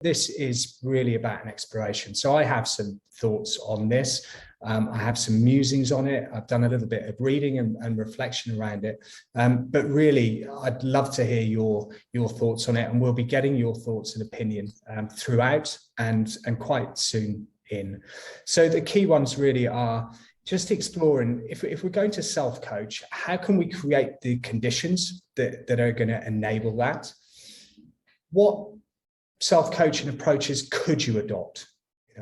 this is really about an exploration. So I have some thoughts on this. I have some musings on it. I've done a little bit of reading and reflection around it. But really, I'd love to hear your thoughts on it, and we'll be getting your thoughts and opinion throughout and quite soon in. So the key ones really are just exploring, if we're going to self-coach, how can we create the conditions that are going to enable that? What self-coaching approaches could you adopt?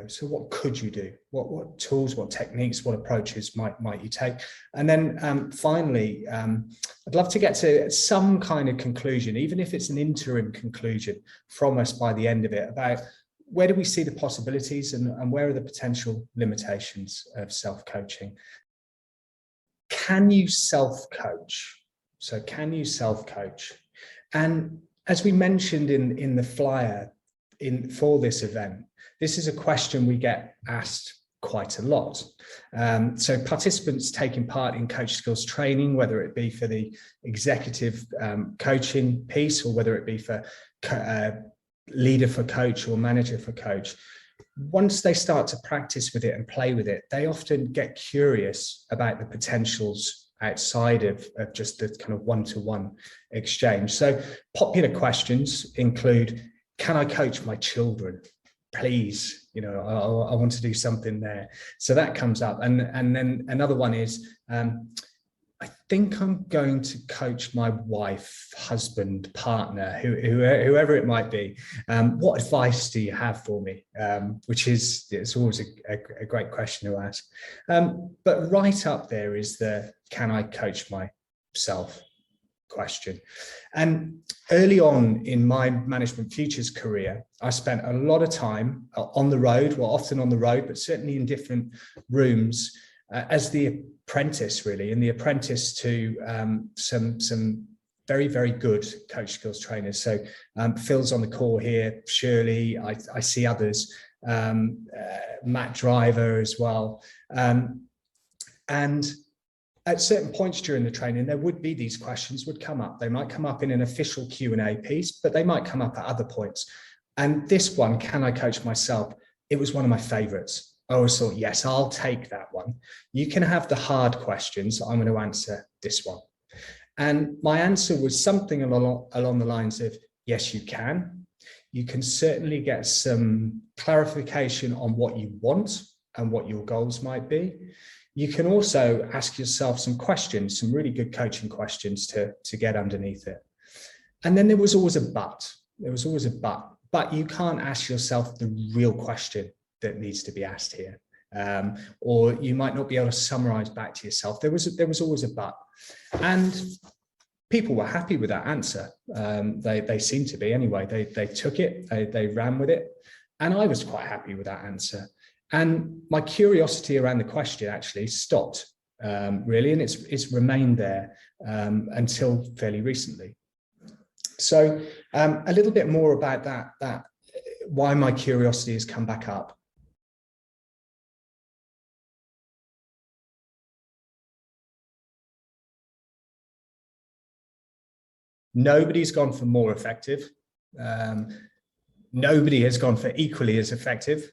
So what could you do? What tools, what techniques, what approaches might you take? And then finally, I'd love to get to some kind of conclusion, even if it's an interim conclusion from us by the end of it, about where do we see the possibilities and where are the potential limitations of self-coaching? Can you self-coach? So can you self-coach? And as we mentioned in the flyer for this event, this is a question we get asked quite a lot. So participants taking part in coach skills training, whether it be for the executive coaching piece or whether it be for leader for coach or manager for coach, once they start to practice with it and play with it, they often get curious about the potentials outside of just the kind of one-to-one exchange. So popular questions include, can I coach my children? Please, I want to do something there. So that comes up. And then another one is, I think I'm going to coach my wife, husband, partner, whoever it might be. What advice do you have for me? It's always a great question to ask. But right up there is the, can I coach myself question? And early on in my Management Futures career, I spent a lot of time on the road, well, often on the road, but certainly in different rooms as the apprentice, really, and the apprentice to some very, very good coach skills trainers. So Phil's on the call here, Shirley, I see others, Matt Driver as well. And at certain points during the training, there would be these questions would come up. They might come up in an official Q&A piece, but they might come up at other points. And this one, can I coach myself? It was one of my favorites. I always thought, yes, I'll take that one. You can have the hard questions. I'm going to answer this one. And my answer was something along the lines of, yes, you can. You can certainly get some clarification on what you want and what your goals might be. You can also ask yourself some questions, some really good coaching questions to get underneath it. And then there was always a but. There was always a but. But you can't ask yourself the real question that needs to be asked here. Or you might not be able to summarize back to yourself. There was always a but. And people were happy with that answer. They seemed to be anyway. They took it, they ran with it. And I was quite happy with that answer. And my curiosity around the question actually stopped, really, and it's remained there until fairly recently. So a little bit more about that why my curiosity has come back up. Nobody's gone for more effective. Nobody has gone for equally as effective.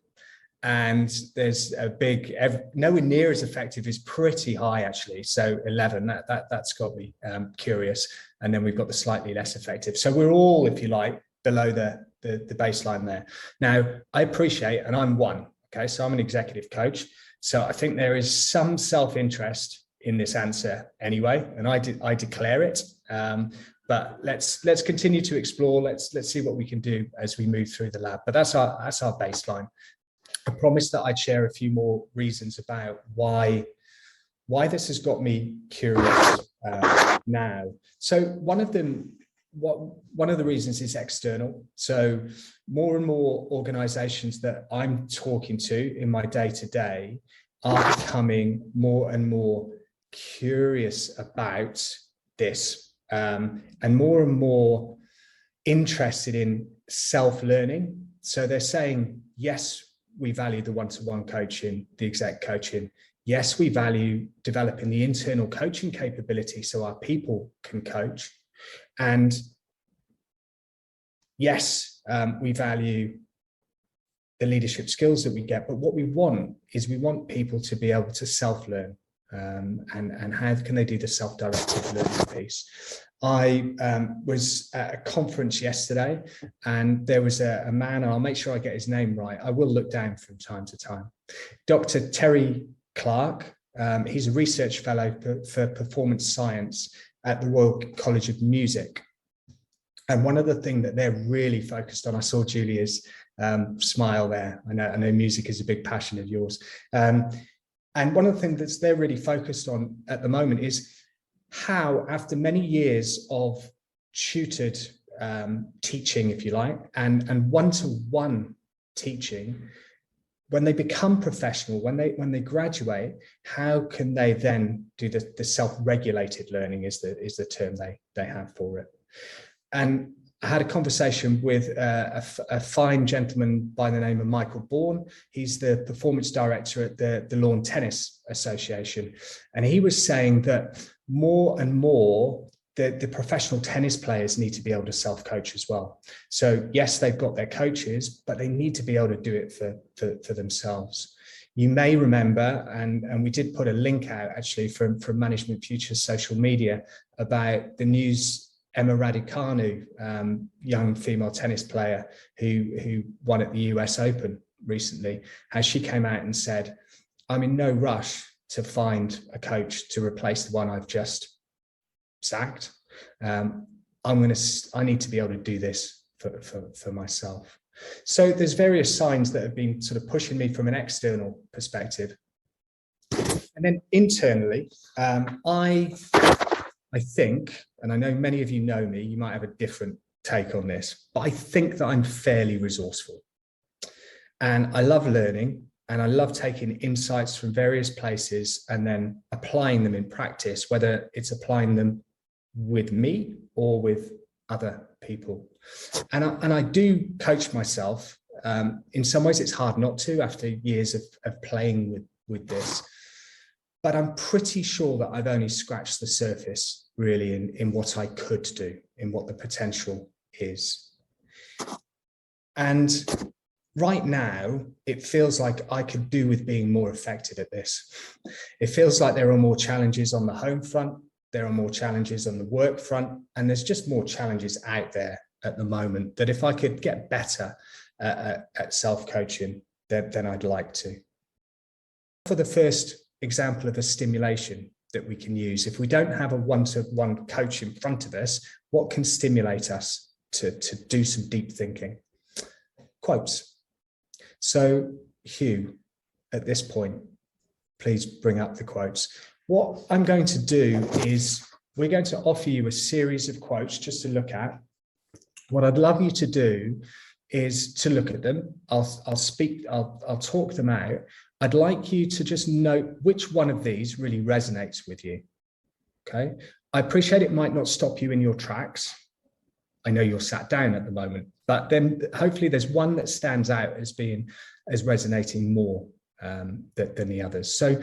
And there's a big, nowhere near as effective is pretty high, actually. So 11, that's got me curious. And then we've got the slightly less effective. So we're all, if you like, below the baseline there. Now, I appreciate, and I'm one, okay? So I'm an executive coach. So I think there is some self-interest in this answer anyway, and I declare it. But let's continue to explore. Let's see what we can do as we move through the lab. But that's our baseline. I promised that I'd share a few more reasons about why this has got me curious now. So one of the reasons is external. So more and more organizations that I'm talking to in my day-to-day are becoming more and more curious about this and more interested in self-learning. So they're saying, yes, we value the one-to-one coaching, the exec coaching. Yes, we value developing the internal coaching capability so our people can coach. And yes, we value the leadership skills that we get, but what we want is we want people to be able to self-learn, and how can they do the self-directed learning piece. I was at a conference yesterday, and there was a man, and I'll make sure I get his name right. I will look down from time to time. Dr. Terry Clark. He's a research fellow for performance science at the Royal College of Music. And one of the things that they're really focused on, I saw Julia's smile there. I know music is a big passion of yours. And one of the things that they're really focused on at the moment is how, after many years of tutored teaching, if you like, and one-to-one teaching, when they become professional, when they graduate, how can they then do the self-regulated learning is the term they have for it. And I had a conversation with a fine gentleman by the name of Michael Bourne. He's the performance director at the Lawn Tennis Association. And he was saying that more and more, the professional tennis players need to be able to self-coach as well. So yes, they've got their coaches, but they need to be able to do it for themselves. You may remember, and we did put a link out actually from Management Future's social media about the news. Emma Raducanu, young female tennis player who won at the US Open recently, how she came out and said, I'm in no rush to find a coach to replace the one I've just sacked. I need to be able to do this for myself. So there's various signs that have been sort of pushing me from an external perspective. And then internally, I think, and I know many of you know me, you might have a different take on this, but I think that I'm fairly resourceful. And I love learning, and I love taking insights from various places and then applying them in practice, whether it's applying them with me or with other people. And I do coach myself. In some ways, it's hard not to after years of playing with this. But I'm pretty sure that I've only scratched the surface, really, in what I could do, in what the potential is. And right now, it feels like I could do with being more effective at this. It feels like there are more challenges on the home front, there are more challenges on the work front, and there's just more challenges out there at the moment that if I could get better at self-coaching, then I'd like to. For the first example of a stimulation that we can use, if we don't have a one-to-one coach in front of us, what can stimulate us to do some deep thinking? Quotes. So Hugh, at this point, please bring up the quotes. What I'm going to do is we're going to offer you a series of quotes just to look at. What I'd love you to do is to look at them. I'll talk them out. I'd like you to just note which one of these really resonates with you. Okay. I appreciate it might not stop you in your tracks. I know you're sat down at the moment, but then hopefully there's one that stands out as resonating more than the others. So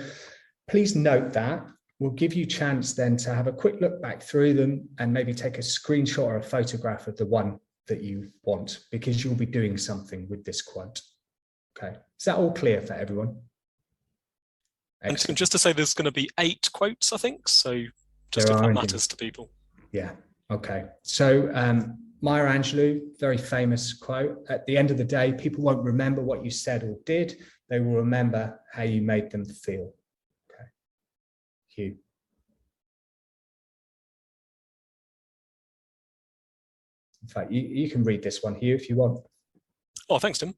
please note that. We'll give you a chance then to have a quick look back through them and maybe take a screenshot or a photograph of the one that you want, because you'll be doing something with this quote. Okay, is that all clear for everyone? Excellent. And just to say, there's going to be 8 quotes, I think, so just if that matters to people. Yeah, okay. So Maya Angelou, very famous quote, at the end of the day, people won't remember what you said or did, they will remember how you made them feel. Okay, Hugh. In fact, you can read this one, Hugh, if you want. Oh, thanks, Tim.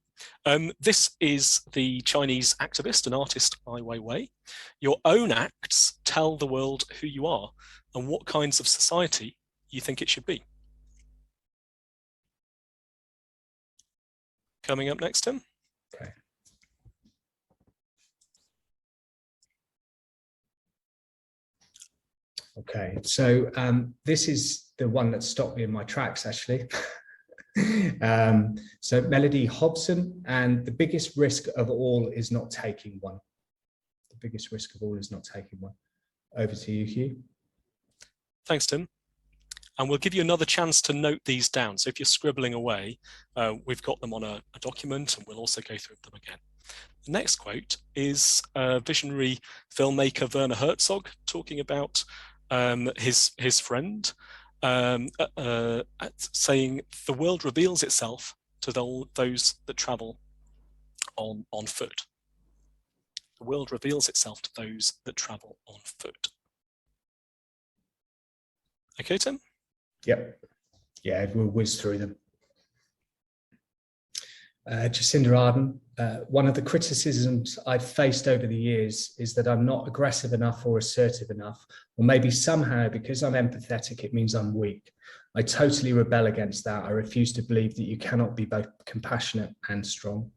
This is the Chinese activist and artist Ai Weiwei. Your own acts tell the world who you are and what kinds of society you think it should be. Coming up next, Tim. Okay. Okay, so this is the one that stopped me in my tracks, actually. So Melody Hobson, and the biggest risk of all is not taking one. The biggest risk of all is not taking one. Over to you, Hugh. Thanks, Tim. And we'll give you another chance to note these down. So if you're scribbling away, we've got them on a document, and we'll also go through them again. The next quote is visionary filmmaker Werner Herzog talking about his friend, saying, "The world reveals itself to those that travel on foot." The world reveals itself to those that travel on foot. Okay, Tim? Yep. Yeah, we'll whiz through them. Jacinda Ardern, one of the criticisms I've faced over the years is that I'm not aggressive enough or assertive enough, or maybe somehow because I'm empathetic, it means I'm weak. I totally rebel against that. I refuse to believe that you cannot be both compassionate and strong.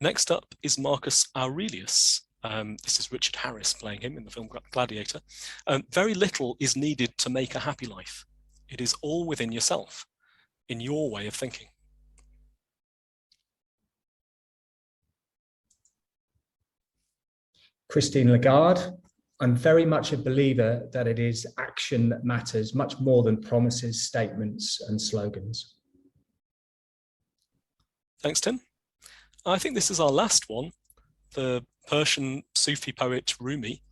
Next up is Marcus Aurelius. This is Richard Harris playing him in the film Gladiator. Very little is needed to make a happy life. It is all within yourself, in your way of thinking. Christine Lagarde, I'm very much a believer that it is action that matters much more than promises, statements, and slogans. Thanks, Tim. I think this is our last one. The Persian Sufi poet Rumi.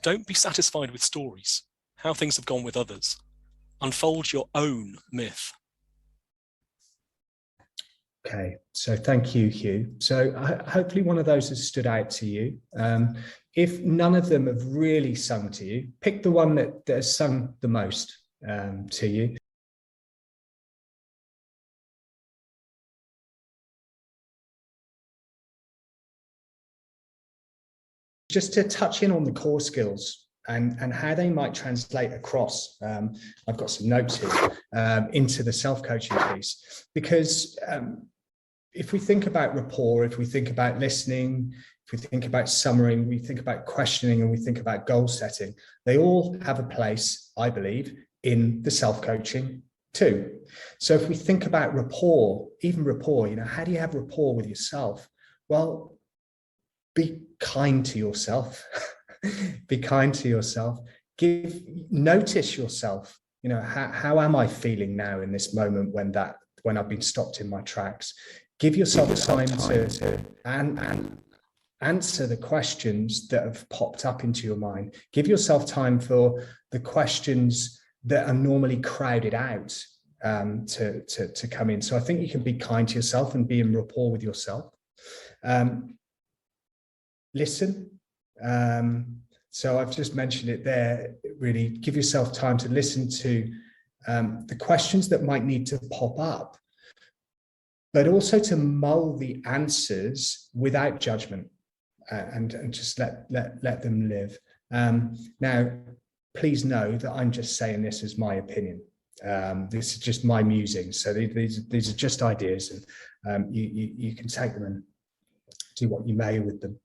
Don't be satisfied with stories, how things have gone with others. Unfold your own myth. Okay, so thank you, Hugh. So hopefully one of those has stood out to you. If none of them have really sung to you, pick the one that has sung the most to you. Just to touch in on the core skills and how they might translate across. I've got some notes here into the self-coaching piece, because if we think about rapport, if we think about listening, if we think about summarizing, we think about questioning, and we think about goal setting, they all have a place, I believe, in the self-coaching too. So if we think about rapport, even rapport, how do you have rapport with yourself? Well, be kind to yourself. Be kind to yourself. Notice yourself. How am I feeling now in this moment when I've been stopped in my tracks? Give yourself time to answer the questions that have popped up into your mind. Give yourself time for the questions that are normally crowded out to come in. So I think you can be kind to yourself and be in rapport with yourself. Listen. So I've just mentioned it there. Really give yourself time to listen to the questions that might need to pop up, but also to mull the answers without judgment and just let them live. Now, please know that I'm just saying this as my opinion. This is just my musings. So these are just ideas, and you can take them and do what you may with them.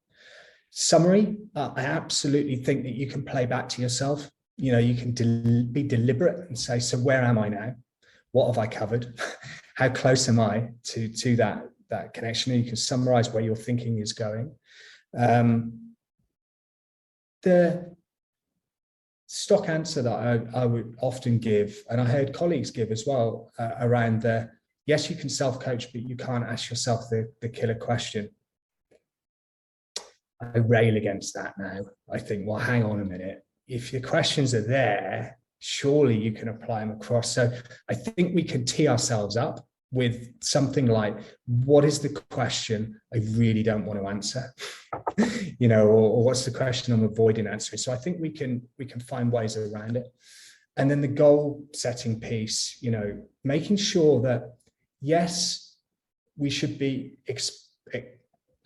Summary, I absolutely think that you can play back to yourself. You can be deliberate and say, so where am I now? What have I covered? How close am I to that connection? And you can summarize where your thinking is going. The stock answer that I would often give, and I heard colleagues give as well, around yes, you can self-coach, but you can't ask yourself the killer question. I rail against that now. I think, well, hang on a minute. If your questions are there, surely you can apply them across. So I think we can tee ourselves up with something like, what is the question I really don't want to answer? Or what's the question I'm avoiding answering? So I think we can find ways around it. And then the goal setting piece, making sure that, yes, we should be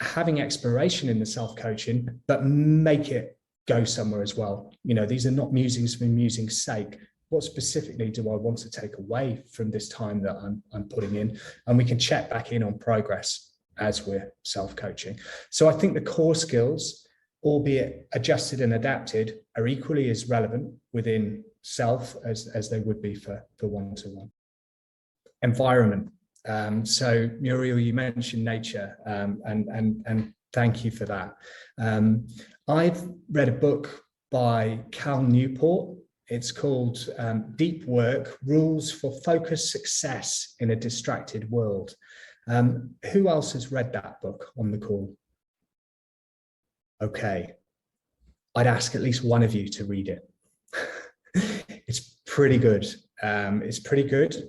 having exploration in the self-coaching, but make it go somewhere as well. These are not musings for musing's sake. What specifically do I want to take away from this time that I'm putting in? And we can check back in on progress as we're self-coaching. So I think the core skills, albeit adjusted and adapted, are equally as relevant within self as they would be for one-to-one. Environment. So Muriel, you mentioned nature, and thank you for that. I've read a book by Cal Newport. It's called Deep Work, Rules for Focused Success in a Distracted World. Who else has read that book on the call? Okay. I'd ask at least one of you to read it. It's pretty good. It's pretty good.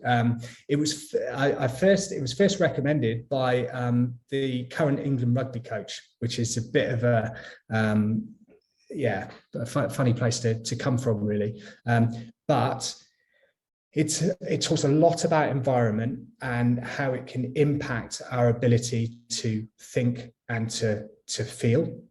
It was first recommended by the current England rugby coach, which is a bit of a funny place to come from, really. But it talks a lot about environment and how it can impact our ability to think and to feel.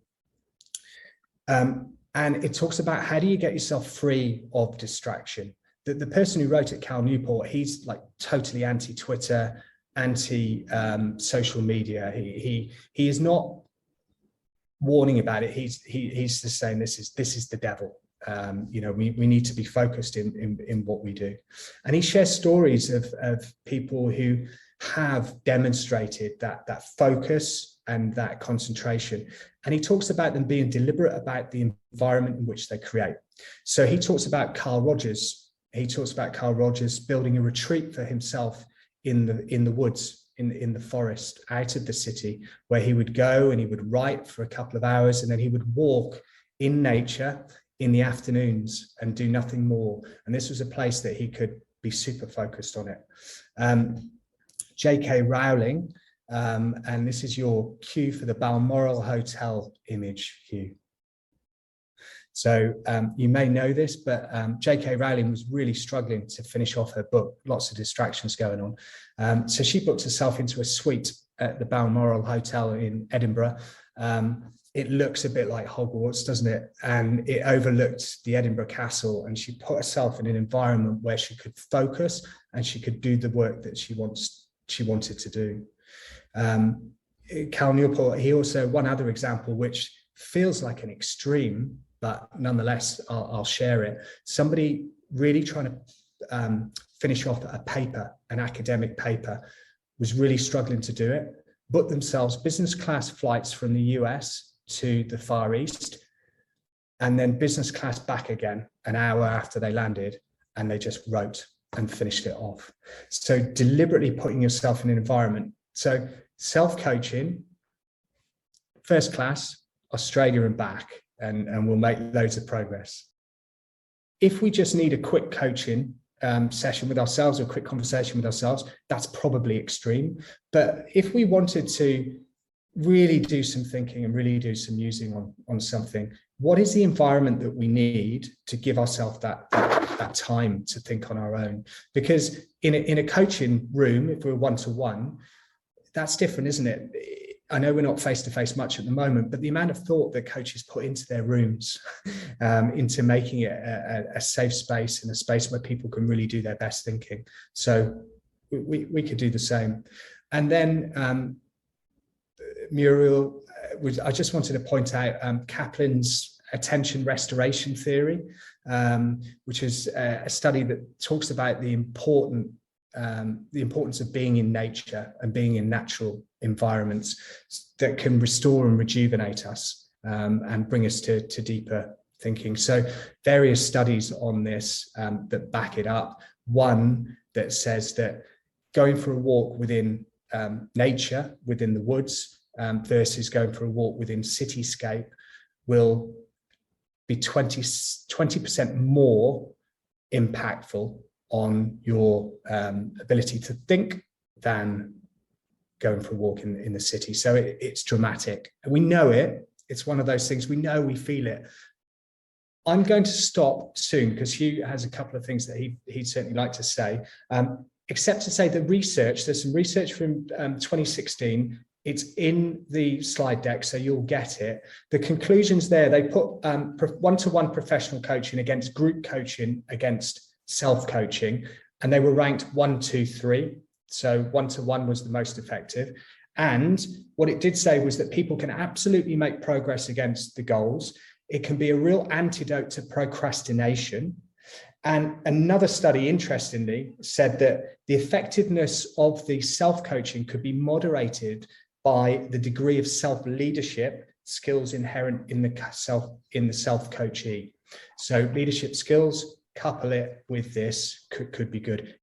And it talks about how do you get yourself free of distraction. The person who wrote it, Cal Newport, he's like totally anti-Twitter, anti-social media. He is not warning about it. He's just saying this is the devil. We need to be focused in what we do. And he shares stories of people who have demonstrated that focus and that concentration. And he talks about them being deliberate about the environment in which they create. So he talks about Carl Rogers. He talks about Carl Rogers building a retreat for himself in the woods, in the forest, out of the city, where he would go and he would write for a couple of hours, and then he would walk in nature in the afternoons and do nothing more. And this was a place that he could be super focused on it. J.K. Rowling, and this is your cue for the Balmoral Hotel image, Hugh. So you may know this, but J.K. Rowling was really struggling to finish off her book, lots of distractions going on. So she booked herself into a suite at the Balmoral Hotel in Edinburgh. It looks a bit like Hogwarts, doesn't it? And it overlooked the Edinburgh Castle, and she put herself in an environment where she could focus and she could do the work that she wanted to do. Cal Newport, he also, one other example, which feels like an extreme, but nonetheless, I'll share it. Somebody really trying to finish off a paper, an academic paper, was really struggling to do it, booked themselves business class flights from the US to the Far East, and then business class back again an hour after they landed, and they just wrote and finished it off. So deliberately putting yourself in an environment. So self-coaching, first class, Australia and back, and we'll make loads of progress. If we just need a quick coaching session with ourselves, or a quick conversation with ourselves, that's probably extreme. But if we wanted to really do some thinking and really do some musing on something, what is the environment that we need to give ourselves that time to think on our own? Because in a coaching room, if we're one-to-one, that's different, isn't it? I know we're not face-to-face much at the moment, but the amount of thought that coaches put into their rooms, into making it a safe space and a space where people can really do their best thinking. So we could do the same. And then Muriel, I just wanted to point out Kaplan's attention restoration theory, which is a study that talks about the importance of being in nature and being in natural environments that can restore and rejuvenate us, and bring us to deeper thinking. So various studies on this that back it up. One that says that going for a walk within nature, within the woods, versus going for a walk within cityscape will be 20% more impactful on your ability to think than going for a walk in the city. So it's dramatic. And we know it. It's one of those things we know, we feel it. I'm going to stop soon because Hugh has a couple of things that he'd certainly like to say, except to say the research, there's some research from 2016. It's in the slide deck, so you'll get it. The conclusions there, they put one-to-one professional coaching against group coaching against self-coaching, and they were ranked 1, 2, 3. So one-to-one was the most effective. And what it did say was that people can absolutely make progress against the goals. It can be a real antidote to procrastination. And another study, interestingly, said that the effectiveness of the self-coaching could be moderated by the degree of self-leadership skills inherent in the self-coachee. So leadership skills, couple it with this could be good.